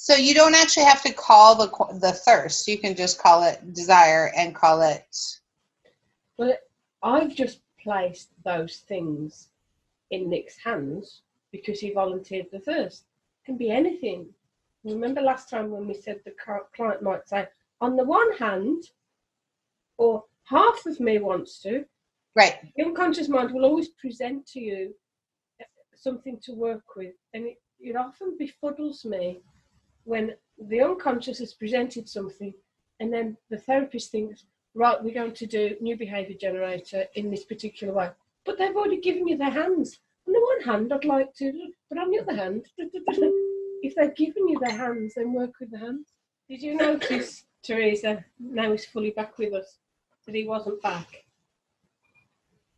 So you don't actually have to call the thirst. You can just call it desire and call it. Well, I've just placed those things in Nick's hands because he volunteered the thirst. It can be anything. Remember last time when we said the client might say, on the one hand, or half of me wants to. Right. The unconscious mind will always present to you something to work with, and it often befuddles me when the unconscious has presented something and then the therapist thinks, right, we're going to do new behaviour generator in this particular way. But they've already given you their hands. On the one hand, I'd like to, but on the other hand, if they've given you their hands, then work with the hands. Did you notice, Teresa, now he's fully back with us, that he wasn't back?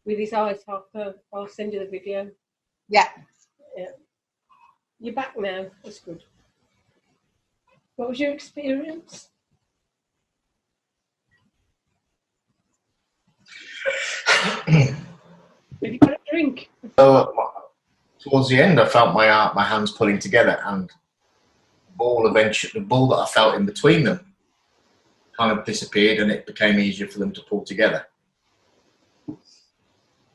With his eyes half closed. I'll send you the video. Yeah. You're back now. That's good. What was your experience? Have you got a drink? Towards the end, I felt my hands pulling together, and the ball that I felt in between them kind of disappeared, and it became easier for them to pull together.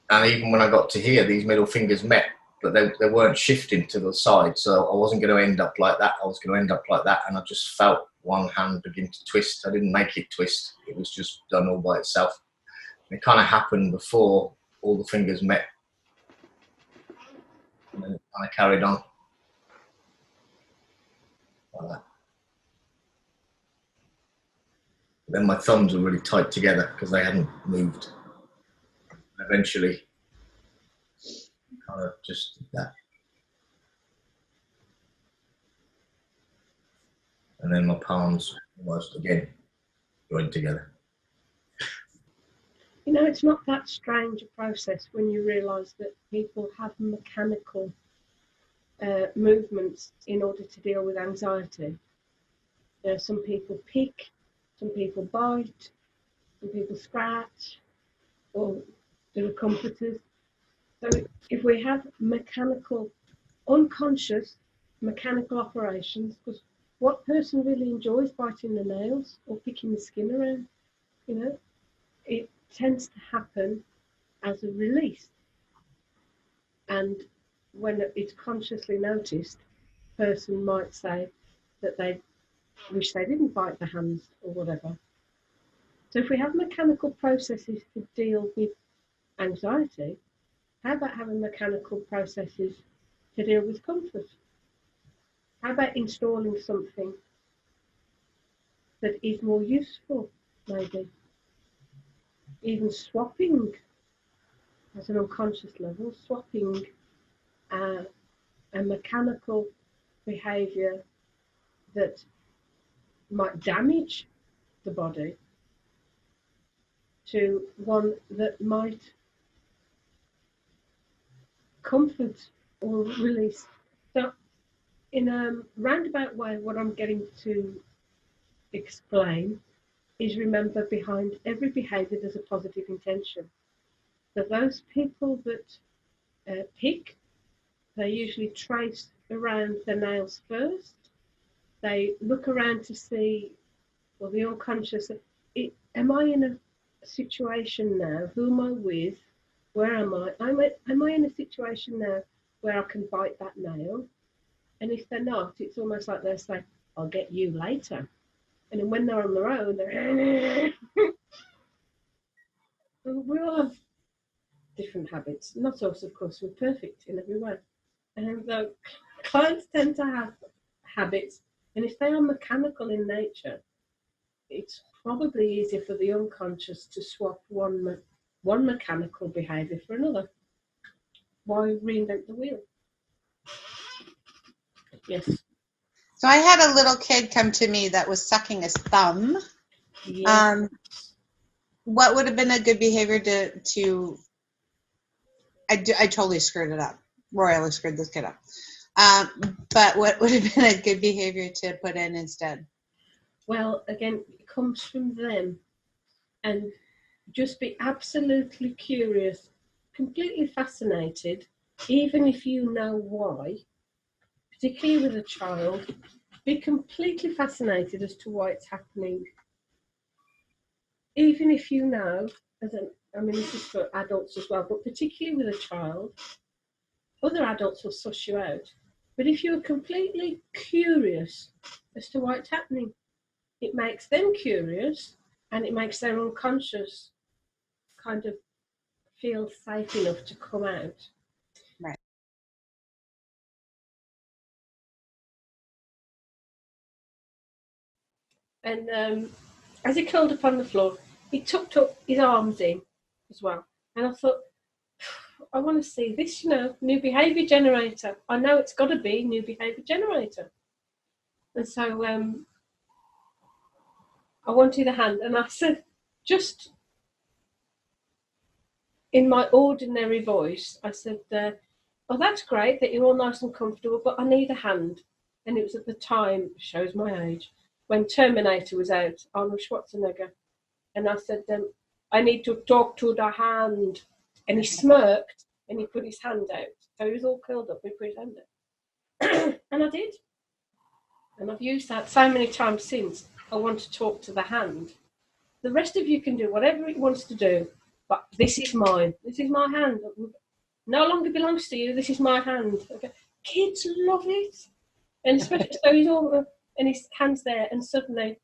And even when I got to here, these middle fingers met, but they weren't shifting to the side, so I wasn't going to end up like that. I was going to end up like that, and I just felt one hand begin to twist. I didn't make it twist. It was just done all by itself. And it kind of happened before all the fingers met. And then I carried on. Like that. Then my thumbs were really tight together because they hadn't moved. Eventually, kind of just did that. And then my palms almost again joined together. You know, it's not that strange a process when you realise that people have mechanical movements in order to deal with anxiety. You know, some people pick, some people bite, some people scratch, or do comforters. So if we have mechanical, unconscious mechanical operations, because what person really enjoys biting the nails or picking the skin around? You know, it tends to happen as a release. And when it's consciously noticed, a person might say that they wish they didn't bite the hands or whatever. So if we have mechanical processes to deal with anxiety, how about having mechanical processes to deal with comfort? How about installing something that is more useful, maybe? Even swapping at an unconscious level, swapping a mechanical behaviour that might damage the body to one that might comfort or release. So in a roundabout way, what I'm getting to explain is, remember, behind every behaviour there's a positive intention. So those people that pick, they usually trace around the nails first. They look around to see, well, the unconscious, am I in a situation now? Who am I with? Where am I? Am I in a situation now where I can bite that nail? And if they're not, it's almost like they're saying, I'll get you later. And then when they're on their own, they're... We all have different habits. Not us, of course, we're perfect in every way. And so clients tend to have habits, and if they are mechanical in nature, it's probably easier for the unconscious to swap one mechanical behaviour for another. Why reinvent the wheel? Yes. So I had a little kid come to me that was sucking his thumb. Yes. What would have been a good behavior to I totally screwed it up. Royally screwed this kid up. But what would have been a good behavior to put in instead? Well, again, it comes from them. And just be absolutely curious, completely fascinated, even if you know why, particularly with a child, be completely fascinated as to why it's happening. Even if you know, I mean, this is for adults as well, but particularly with a child, other adults will suss you out. But if you're completely curious as to why it's happening, it makes them curious and it makes their unconscious kind of feel safe enough to come out. Right. And as he curled up on the floor, he tucked up his arms in as well. And I thought, I want to see this, new behaviour generator. I know it's got to be new behaviour generator. And so I wanted a hand, and I said, just in my ordinary voice, I said, oh, that's great that you're all nice and comfortable, but I need a hand. And it was at the time, shows my age, when Terminator was out, Arnold Schwarzenegger. And I said, I need to talk to the hand. And he smirked and he put his hand out. So he was all curled up and he put his hand out. And I did. And I've used that so many times since. I want to talk to the hand. The rest of you can do whatever it wants to do, but this is mine. This is my hand. It no longer belongs to you. This is my hand. Okay. Kids love it. And especially, so he's all, and his hand's there, and suddenly,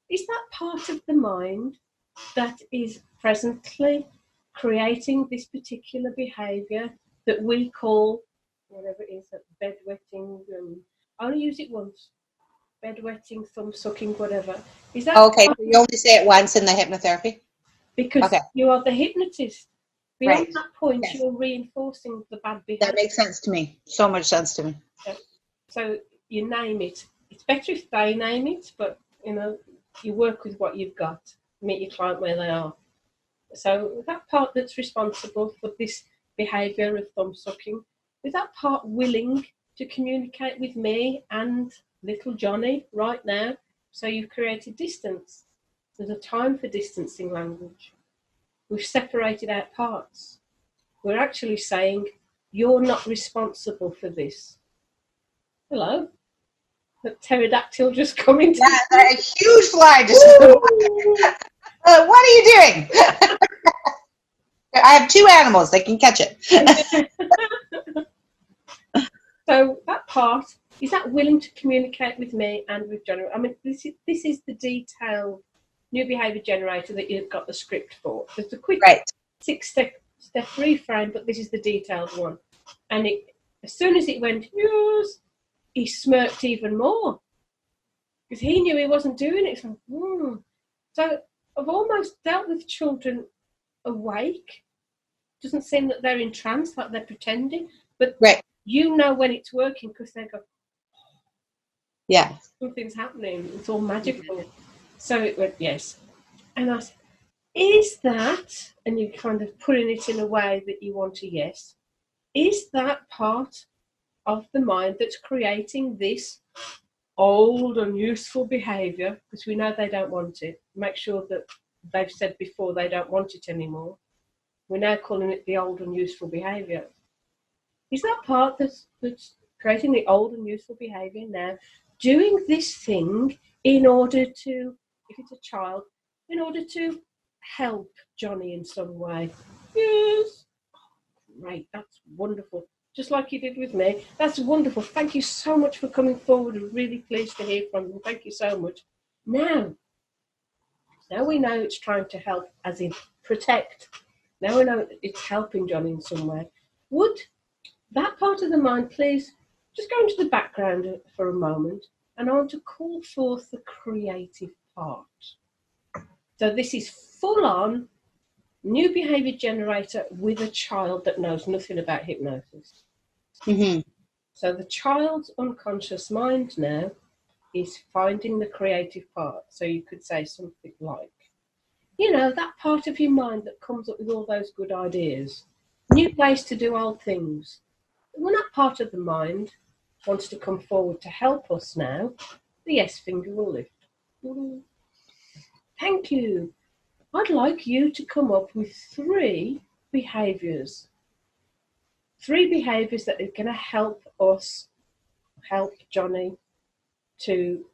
is that part of the mind that is presently creating this particular behaviour that we call, whatever it is, bedwetting? I only use it once. Bedwetting, thumb sucking, whatever. Is that Okay, so you only say it once in the hypnotherapy? because you are the hypnotist. Beyond Right. that point, Yes. you're reinforcing the bad behaviour. That makes sense to me. So much sense to me. So you name it. It's better if they name it, but you work with what you've got. Meet your client where they are. So that part that's responsible for this behaviour of thumb sucking, is that part willing to communicate with me and little Johnny right now? So you've created distance. There's a time for distancing language. We've separated out parts. We're actually saying, you're not responsible for this. Hello? The pterodactyl just coming to a huge fly just what are you doing? I have two animals, they can catch it. So that part, is that willing to communicate with me and with Johnny? I mean, this is the detailed new behaviour generator that you've got the script for. There's a quick 6-step reframe, but this is the detailed one. And as soon as it went, yes, he smirked even more because he knew he wasn't doing it. So I've almost dealt with children awake. Doesn't seem that they're in trance, like they're pretending, but you know when it's working because they go, yeah, something's happening. It's all magical. So it went, yes. And I said, is that, and you're kind of putting it in a way that you want a yes, is that part of the mind that's creating this old and useful behaviour? Because we know they don't want it. Make sure that they've said before they don't want it anymore. We're now calling it the old and useful behaviour. Is that part that's creating the old and useful behaviour now, doing this thing in order to, if it's a child, in order to help Johnny in some way? Yes. Great, that's wonderful. Just like you did with me. That's wonderful. Thank you so much for coming forward. I'm really pleased to hear from you. Thank you so much. Now we know it's trying to help, as in protect. Now we know it's helping Johnny in some way. Would that part of the mind please just go into the background for a moment, and I want to call forth the creative part. So this is full on new behaviour generator with a child that knows nothing about hypnosis. Mm-hmm. So the child's unconscious mind now is finding the creative part. So you could say something like, that part of your mind that comes up with all those good ideas, new place to do old things. When that part of the mind wants to come forward to help us now, the yes finger will lift. Thank you. I'd like you to come up with 3 behaviours. 3 behaviours that are going to help us help Johnny to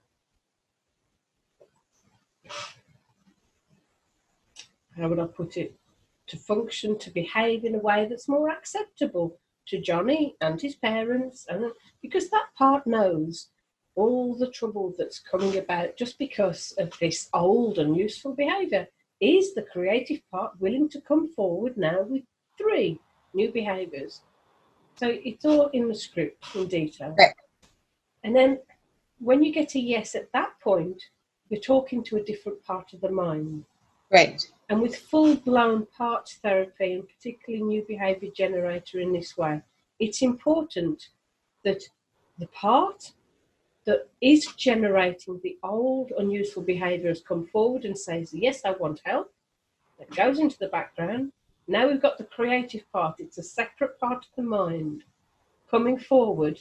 how would I put it, to function, to behave in a way that's more acceptable to Johnny and his parents, and because that part knows all the trouble that's coming about just because of this old and useful behaviour. Is the creative part willing to come forward now with 3 new behaviours? So it's all in the script in detail. Right. And then when you get a yes at that point, you're talking to a different part of the mind. Right. And with full-blown parts therapy, and particularly new behaviour generator in this way, it's important that the part that is generating the old unuseful behaviours come forward and says, yes, I want help. That goes into the background. Now we've got the creative part. It's a separate part of the mind coming forward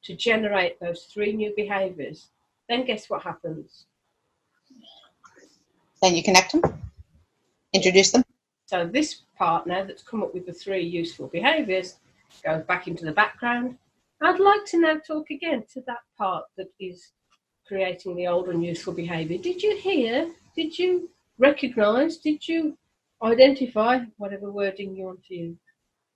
to generate those 3 new behaviours. Then guess what happens? Then you connect them, introduce them. So this part now that's come up with the 3 useful behaviours goes back into the background. I'd like to now talk again to that part that is creating the old and useful behaviour. Did you hear? Did you recognise? Did you identify, whatever wording you want to use,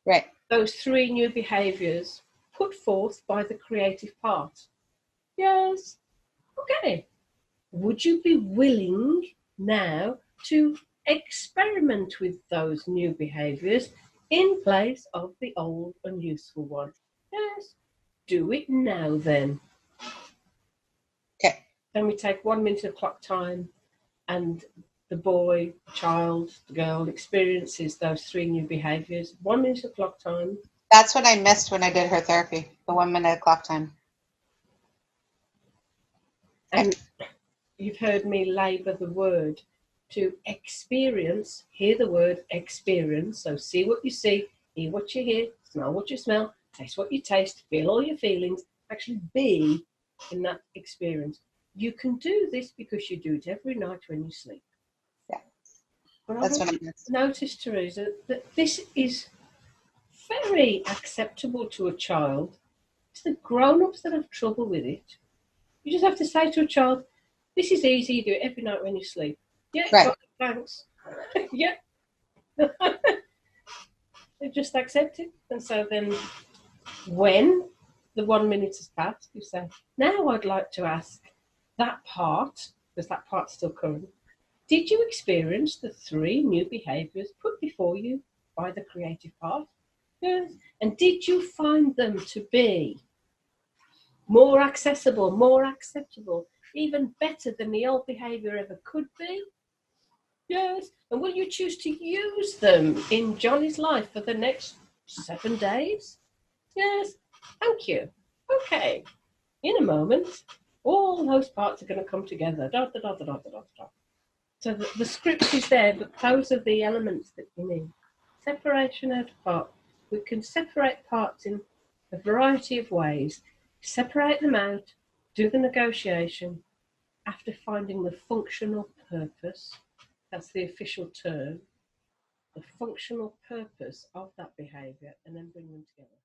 Right. those 3 new behaviours put forth by the creative part? Yes. Okay. Would you be willing now to experiment with those new behaviours in place of the old and useful one? Yes. Do it now then. Okay. Then we take 1 minute of clock time, and the boy, child, the girl experiences those 3 new behaviours. 1 minute of clock time. That's what I missed when I did her therapy, the 1 minute clock time. And you've heard me labour the word to experience. Hear the word experience. So see what you see, hear what you hear, smell what you smell, taste what you taste, feel all your feelings, actually be in that experience. You can do this because you do it every night when you sleep. Yeah. But That's I've what I missed. noticed, Teresa, that this is very acceptable to a child. It's the grown-ups that have trouble with it. You just have to say to a child, this is easy, you do it every night when you sleep. Yeah, Right. got it, thanks. Yeah. They just accept it. And so then when the 1 minute has passed, you say, now I'd like to ask that part, because that part's still current, did you experience the 3 new behaviours put before you by the creative part? Yes. And did you find them to be more accessible, more acceptable, even better than the old behaviour ever could be? Yes. And will you choose to use them in Johnny's life for the next 7 days? Yes. Thank you. Okay. In a moment, all those parts are going to come together. Da, da, da, da, da, da, da, da. So the script is there, but those are the elements that you need. Separation out of parts. We can separate parts in a variety of ways. Separate them out, do the negotiation after finding the functional purpose. That's the official term. The functional purpose of that behaviour, and then bring them together.